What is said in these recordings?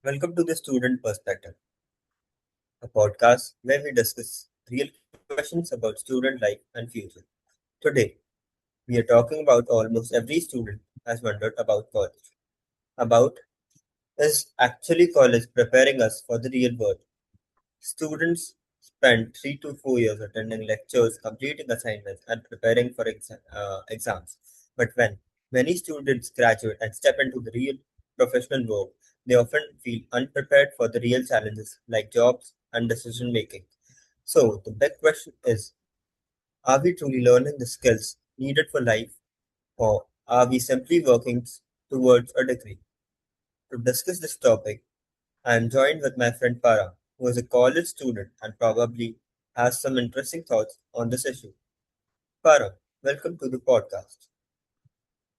Welcome to the Student Perspective, a podcast where we discuss real questions about student life and future. Today, we are talking about almost every student has wondered about college. About is actually college preparing us for the real world? Students spend 3 to 4 years attending lectures, completing assignments, and preparing for exams. But when many students graduate and step into the real professional world, they often feel unprepared for the real challenges like jobs and decision making. So, the big question is, are we truly learning the skills needed for life, or are we simply working towards a degree? To discuss this topic, I am joined with my friend Param, who is a college student and probably has some interesting thoughts on this issue. Param, welcome to the podcast.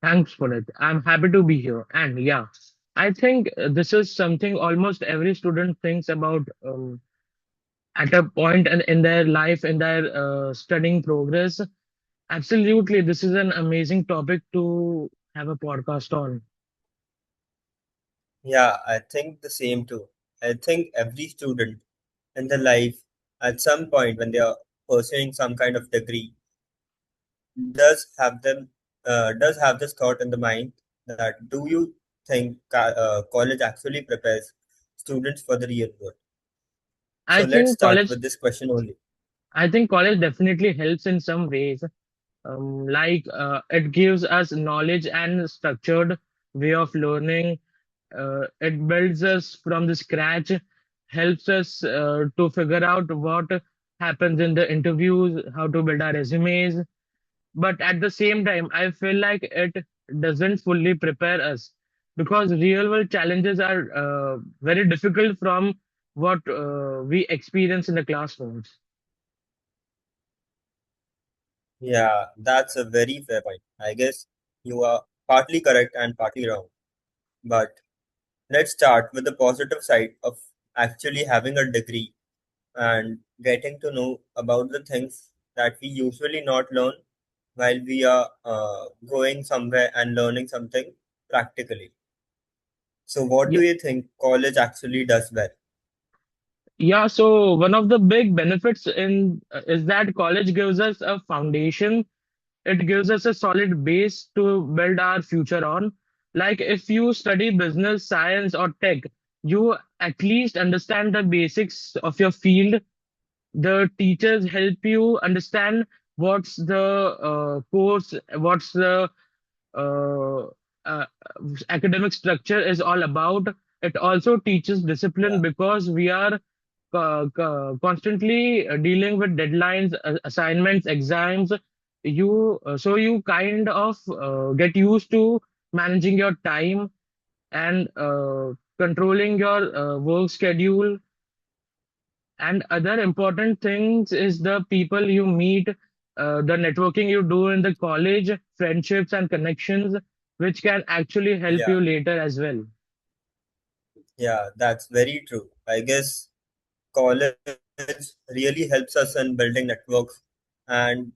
Thanks for it. I'm happy to be here. And yeah, I think this is something almost every student thinks about at a point in their life, in their studying progress. Absolutely, this is an amazing topic to have a podcast on. Yeah, I think the same too. I think every student in their life, at some point when they are pursuing some kind of degree, does have this thought in the mind that do you think college actually prepares students for the real world? I So let's think start college, with this question only. I think college definitely helps in some ways. It gives us knowledge and structured way of learning. It builds us from the scratch, helps us to figure out what happens in the interviews, how to build our resumes. But at the same time, I feel like it doesn't fully prepare us because real world challenges are very difficult from what we experience in the classrooms. Yeah, that's a very fair point. I guess you are partly correct and partly wrong. But let's start with the positive side of actually having a degree and getting to know about the things that we usually not learn while we are going somewhere and learning something practically. So, what do you think college actually does well? Yeah, so one of the big benefits in is that college gives us a foundation. It gives us a solid base to build our future on. Like if you study business, science, or tech, you at least understand the basics of your field. The teachers help you understand what's the course, what's the uh, uh, academic structure is all about. It also teaches discipline Yeah, because we are constantly dealing with deadlines, assignments, exams. So you kind of get used to managing your time and controlling your work schedule. And other important things is the people you meet, the networking you do in the college, friendships and connections, which can actually help yeah, you later as well. yeah, that's very true. I guess college really helps us in building networks and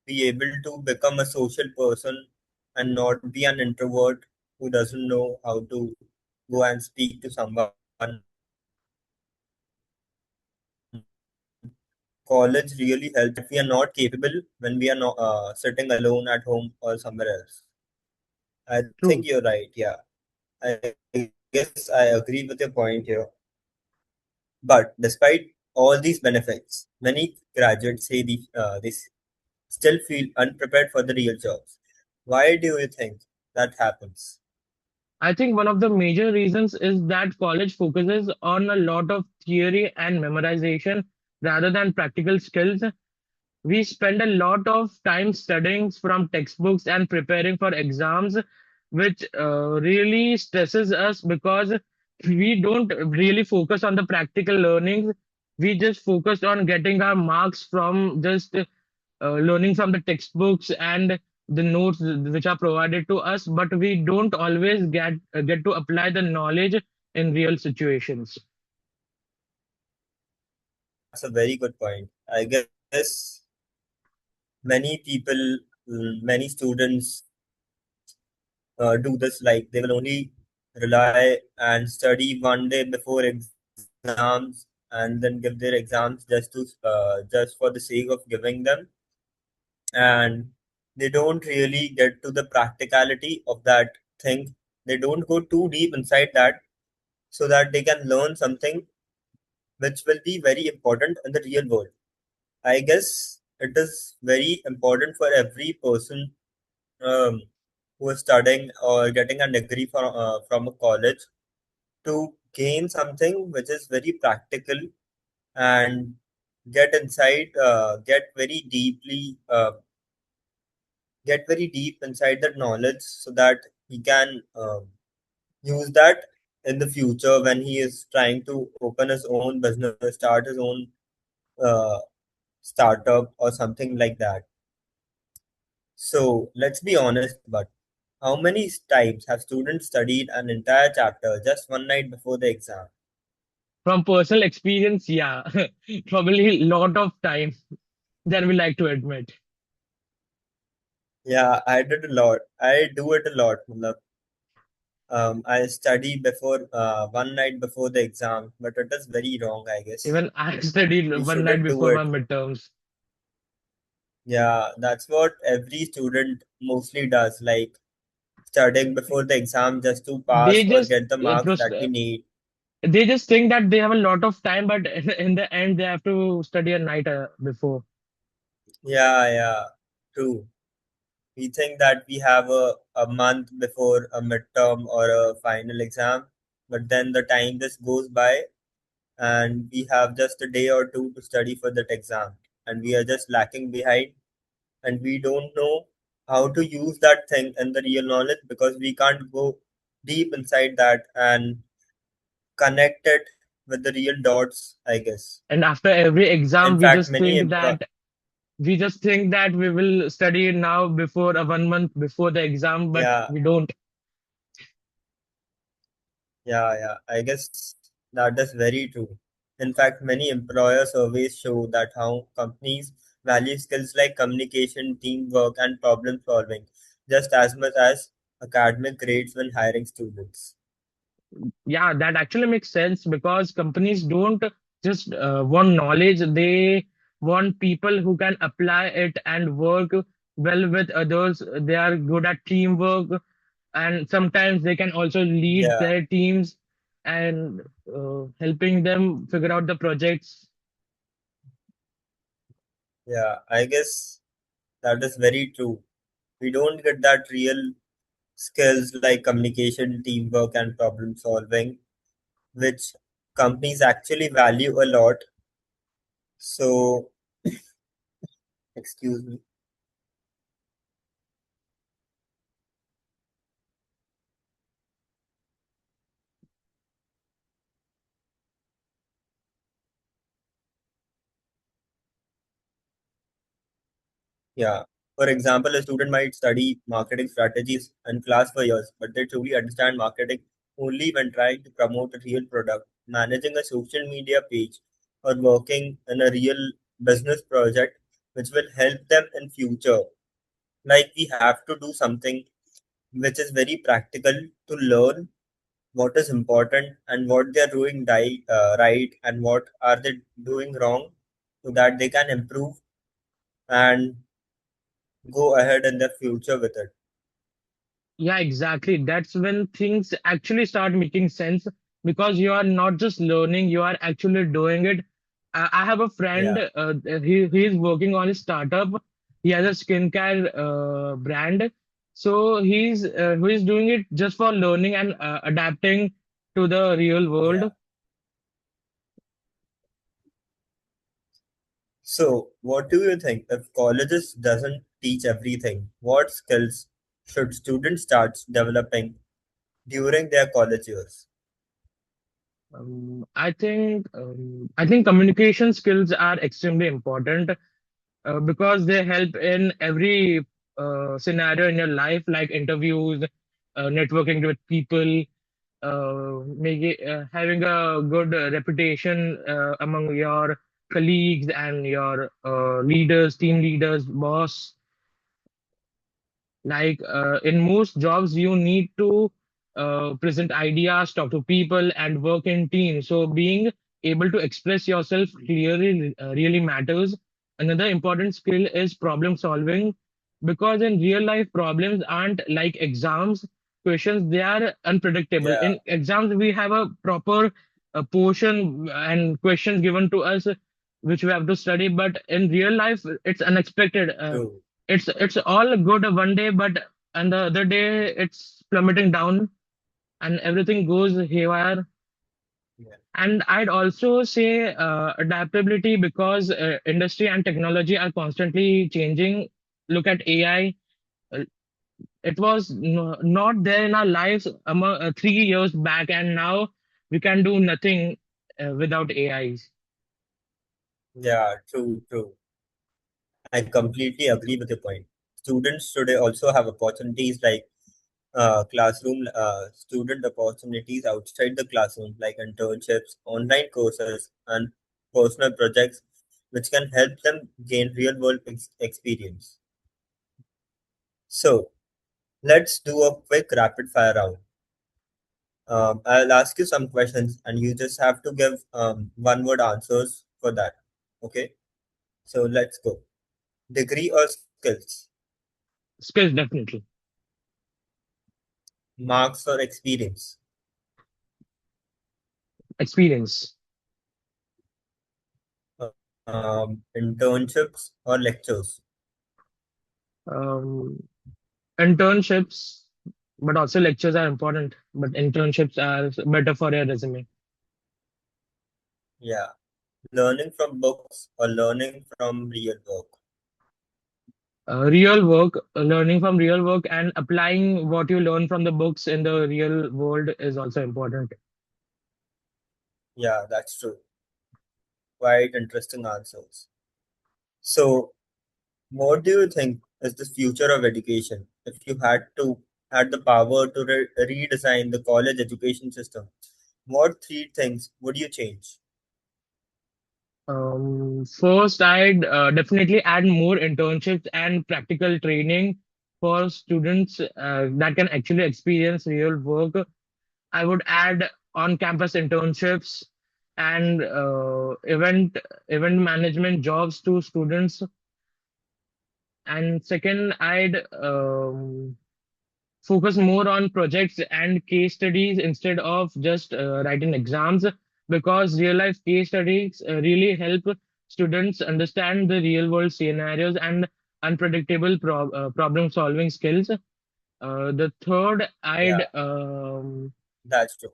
be able to become a social person and not be an introvert who doesn't know how to go and speak to someone. College really helps that we are not capable when we are not sitting alone at home or somewhere else. I think True. you're right. Yeah, I guess I agree with your point here. But despite all these benefits, many graduates say they still feel unprepared for the real jobs. Why do you think that happens? I think one of the major reasons is that college focuses on a lot of theory and memorization rather than practical skills. We spend a lot of time studying from textbooks and preparing for exams, which really stresses us because we don't really focus on the practical learnings. We just focus on getting our marks from just learning from the textbooks and the notes which are provided to us, but we don't always get to apply the knowledge in real situations. That's a very good point. I guess many people, many students do this like they will only rely and study one day before exams and then give their exams just for the sake of giving them, and they don't really get to the practicality of that thing. They don't go too deep inside that so that they can learn something which will be very important in the real world. I guess it is very important for every person um, who is studying or getting a degree from a college to gain something which is very practical and get very get very deep inside that knowledge so that he can use that in the future when he is trying to open his own business, start his own uh, startup or something like that. So let's be honest, but how many times have students studied an entire chapter just one night before the exam? From personal experience, yeah, probably a lot of time than we like to admit. Yeah, I did a lot. I do it a lot. Matlab, I study before one night before the exam, but it is very wrong, I guess. Even I studied We one night shouldn't do before my it. midterms. Yeah, that's what every student mostly does, like studying before the exam just to pass They or just get the marks that we need. they just think that they have a lot of time, but in the end, they have to study a night before. Yeah, yeah, true. We think that we have a month before a midterm or a final exam, but then the time just goes by and we have just a day or two to study for that exam, and we are just lacking behind, and we don't know how to use that thing in the real knowledge because we can't go deep inside that and connect it with the real dots, I guess. And after every In exam, fact, many employ we just think that we will study now before a 1 month before the exam, but yeah, we don't. yeah, I guess that is very true. In fact, many employer surveys show that how companies value skills like communication, teamwork, and problem solving just as much as academic grades when hiring students. Yeah, that actually makes sense because companies don't just want knowledge, they want people who can apply it and work well with others. They are good at teamwork, and sometimes they can also lead Yeah, their teams and helping them figure out the projects. yeah, I guess that is very true. We don't get that real skills like communication, teamwork, and problem solving, which companies actually value a lot. So, excuse me. Yeah. For example, a student might study marketing strategies in class for years, but they truly understand marketing only when trying to promote a real product, managing a social media page, or working in a real business project which will help them in future. Like we have to do something which is very practical to learn what is important and what they are doing right and what are they doing wrong so that they can improve and go ahead in the future with it. Yeah, exactly. That's when things actually start making sense because you are not just learning, you are actually doing it. I have a friend, Yeah, he is working on a startup. He has a skincare brand. So he's doing it just for learning and adapting to the real yeah. world. So, what do you think if colleges doesn't teach everything? What skills should students start developing during their college years? I think communication skills are extremely important because they help in every scenario in your life, like interviews, networking with people, having a good reputation among your colleagues and your leaders, team leaders, boss. Like in most jobs, you need to present ideas, talk to people, and work in teams. So being able to express yourself clearly really matters. Another important skill is problem solving, because in real life problems aren't like exams questions, they are unpredictable. Yeah, In exams we have a proper portion and questions given to us which we have to study, but in real life it's unexpected. true. It's all good one day, but and the other day it's plummeting down and everything goes haywire. Yeah, And I'd also say adaptability, because industry and technology are constantly changing. Look at AI. Uh, It was not there in our lives 3 years back, and now we can do nothing without AIs. yeah, true, true. I completely agree with your point. Students today also have opportunities like classroom student opportunities outside the classroom, like internships, online courses, and personal projects, which can help them gain real world experience. So, let's do a quick rapid fire round. I'll ask you some questions, and you just have to give one word answers for that. Okay? So, let's go. Degree or skills? Skills, definitely. Marks or experience? Experience. Internships or lectures? Um, Internships, but also lectures are important, but internships are better for your resume. Yeah. Learning from books or learning from real work? Real work, learning from real work and applying what you learn from the books in the real world is also important. Yeah, that's true. Quite interesting answers. So, what do you think is the future of education if you had the power to redesign the college education system? What three things would you change? First, I'd definitely add more internships and practical training for students that can actually experience real work. I would add on-campus internships and event management jobs to students. And second, I'd focus more on projects and case studies instead of just writing exams, because real life case studies really help students understand the real world scenarios and unpredictable problem solving skills. The third, Yeah, I'd that's true.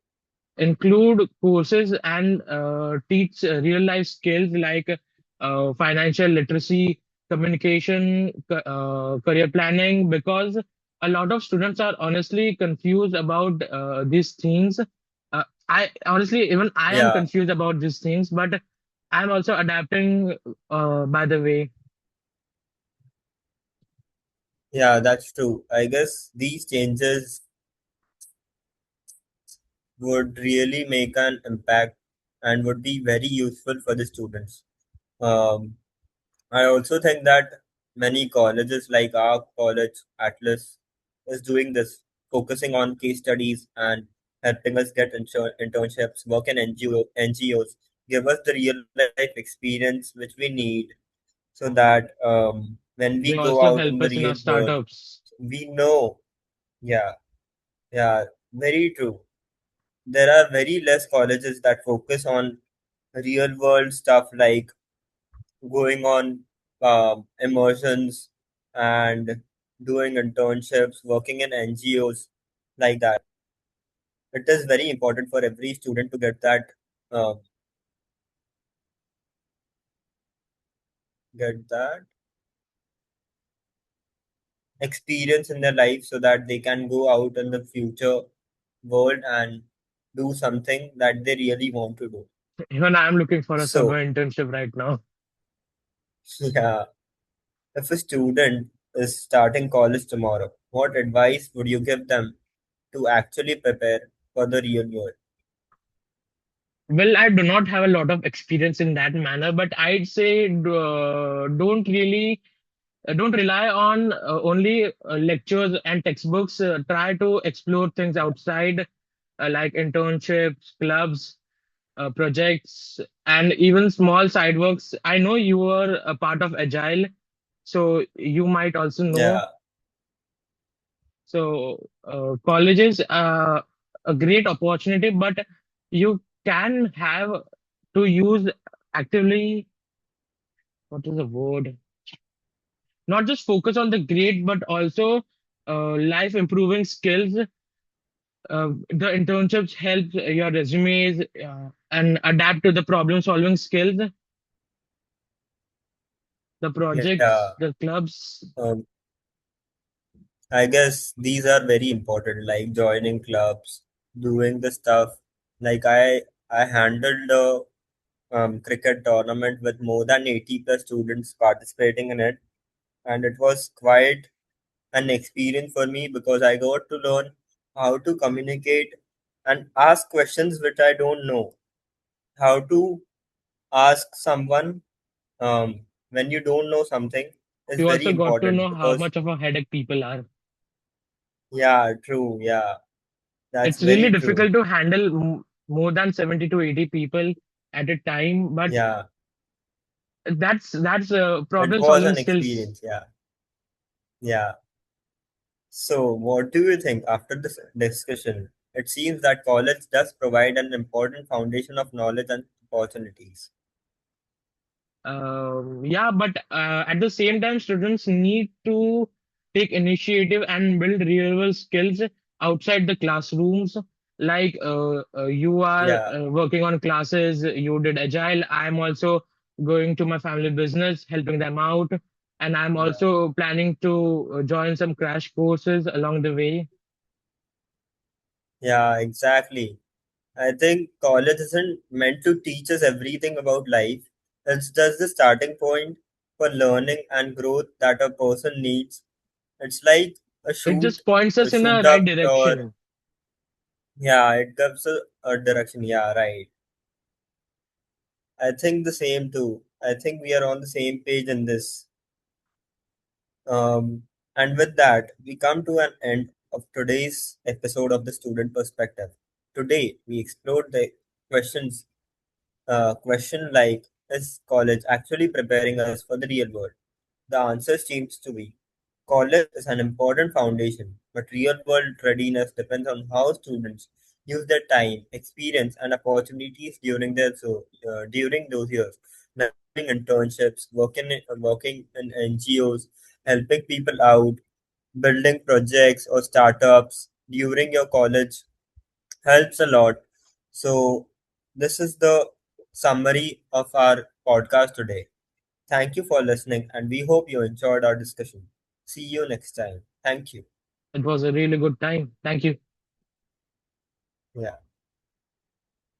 include courses and teach real life skills like financial literacy, communication, career planning, because a lot of students are honestly confused about these things. I honestly, even I am Yeah, confused about these things, but I'm also adapting by the way. yeah, that's true. I guess these changes would really make an impact and would be very useful for the students. Um, I also think that many colleges like our college, Atlas, is doing this, focusing on case studies and helping us get internships, work in NGOs, give us the real life experience which we need so that when we They go also out help in the us in our real world, startups. we know, yeah, yeah, very true. There are very less colleges that focus on real world stuff like going on immersions and doing internships, working in NGOs like that. It is very important for every student to uh, get that experience in their life so that they can go out in the future world and do something that they really want to do. Even I'm looking for a summer So, internship right now. yeah, if a student is starting college tomorrow, what advice would you give them to actually prepare for the real world? Well, I do not have a lot of experience in that manner, but I'd say don't really. Don't rely on only lectures and textbooks. Try to explore things outside, like internships, clubs, projects, and even small side works. I know you were a part of Agile, so you might also know. Yeah, So, college is a great opportunity, but you can have to use actively, what is the word? Not just focus on the grade, but also life improving skills. The internships help your resumes and adapt to the problem solving skills, the yeah. projects, the clubs. Um, I guess these are very important, like joining clubs, doing the stuff. Like I handled a cricket tournament with more than 80 plus students participating in it, and it was quite an experience for me because I got to learn how to communicate and ask questions which I don't know. How to ask someone when you don't know something is You very also got to important know how because, much of a headache people are. yeah, true, yeah, that's It's really very true. difficult to handle more than 70 to 80 people at a time, but Yeah, that's it problem was solving an skills. experience. Yeah, yeah. So, what do you think after this discussion? It seems that college does provide an important foundation of knowledge and opportunities. Yeah, but at the same time, students need to take initiative and build real world skills outside the classrooms. Like you are Yeah, working on classes, you did agile. I'm also going to my family business, helping them out, and I'm yeah, also planning to join some crash courses along the way. yeah, exactly. I think college isn't meant to teach us everything about life. It's just the starting point for learning and growth that a person needs. It's like a It shoot, just points a us in a shoot right up your, direction. yeah, it gives a direction. Yeah, right. I think the same too. I think we are on the same page in this. And with that, we come to an end of today's episode of the Student Perspective. Today, we explored the questions question like, is college actually preparing us for the real world? The answer seems to be college is an important foundation, but real world readiness depends on how students use their time, experience, and opportunities during those years. Like doing internships, working in NGOs, helping people out, building projects or startups during your college helps a lot. So, this is the summary of our podcast today. Thank you for listening, and we hope you enjoyed our discussion. See you next time. Thank you. It was a really good time. Thank you. Yeah.